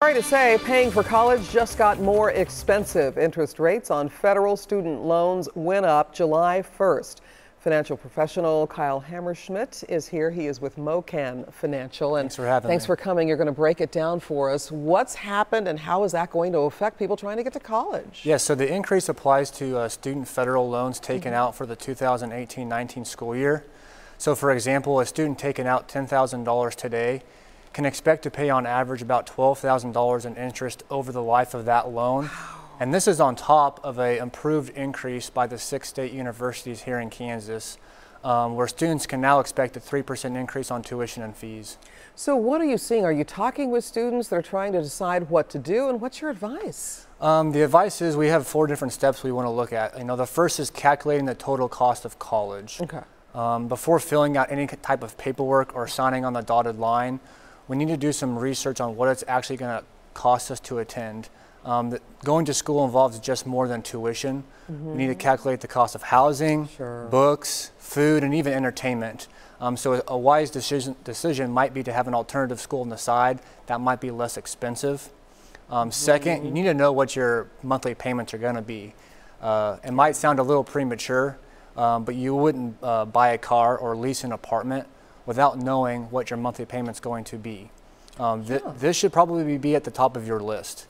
Sorry to say, paying for college just got more expensive. Interest rates on federal student loans went up July 1st. Financial professional Kyle Hammerschmidt is here. He is with MoCan Financial. And thanks for having me. Thanks for coming. You're going to break it down for us. What's happened and how is that going to affect people trying to get to college? Yes, so the increase applies to student federal loans taken out for the 2018-19 school year. So for example, a student taking out $10,000 today can expect to pay on average about $12,000 in interest over the life of that loan. Wow. And this is on top of an improved increase by the 6 state universities here in Kansas, where students can now expect a 3% increase on tuition and fees. So what are you seeing? Are you talking with students that are trying to decide what to do, and what's your advice? The advice is we have 4 different steps we want to look at. The first is calculating the total cost of college. Okay. Before filling out any type of paperwork or signing on the dotted line, we need to do some research on what it's actually going to cost us to attend. Going to school involves just more than tuition. We need to calculate the cost of housing, books, food, and even entertainment. So a wise decision might be to have an alternative school on the side that might be less expensive. Second, you need to know what your monthly payments are going to be. It might sound a little premature, but you wouldn't buy a car or lease an apartment without knowing what your monthly payment's going to be. This should probably be at the top of your list.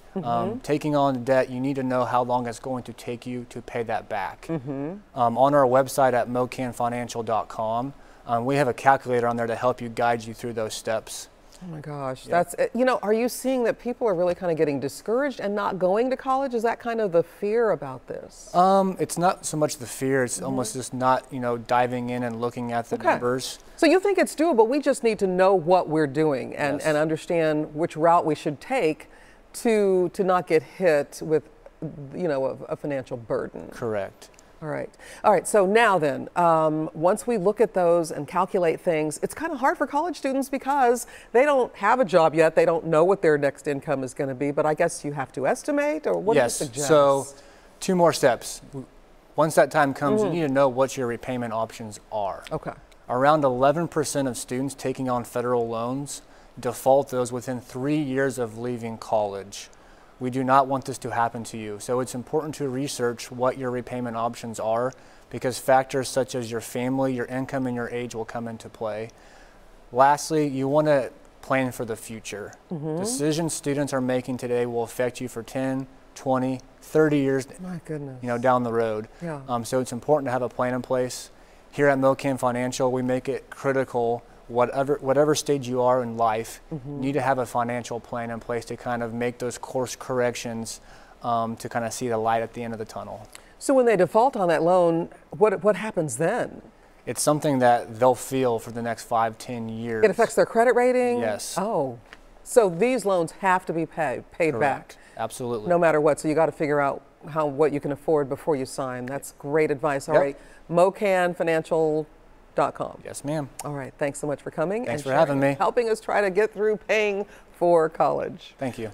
Taking on debt, you need to know how long it's going to take you to pay that back. On our website at mocanfinancial.com, we have a calculator on there to help you guide you through those steps. Oh my gosh, that's, are you seeing that people are really kind of getting discouraged and not going to college? Is that kind of the fear about this? It's not so much the fear, it's almost just not, diving in and looking at the numbers. So you think it's doable, we just need to know what we're doing and understand which route we should take to not get hit with, a financial burden. Correct. All right. So now then, once we look at those and calculate things, it's kind of hard for college students because they don't have a job yet. They don't know what their next income is going to be. But I guess you have to estimate, or what do you suggest? Yes. So 2 more steps. Once that time comes, you need to know what your repayment options are. Okay. Around 11% of students taking on federal loans default those within 3 years of leaving college. We do not want this to happen to you. So it's important to research what your repayment options are, because factors such as your family, your income, and your age will come into play. Lastly, you want to plan for the future. Decisions students are making today will affect you for 10, 20, 30 years down the road. So it's important to have a plan in place. Here at MoCan Financial, we make it critical whatever stage you are in life, you need to have a financial plan in place to kind of make those course corrections to kind of see the light at the end of the tunnel. So when they default on that loan, what happens then? It's something that they'll feel for the next 5, 10 years. It affects their credit rating? Yes. Oh, so these loans have to be paid back. Absolutely. No matter what. So you got to figure out what you can afford before you sign. That's great advice. All right, MoCanFinancial.com. Yes, ma'am. All right. Thanks so much for coming. Thanks for having me. Helping us try to get through paying for college. Thank you.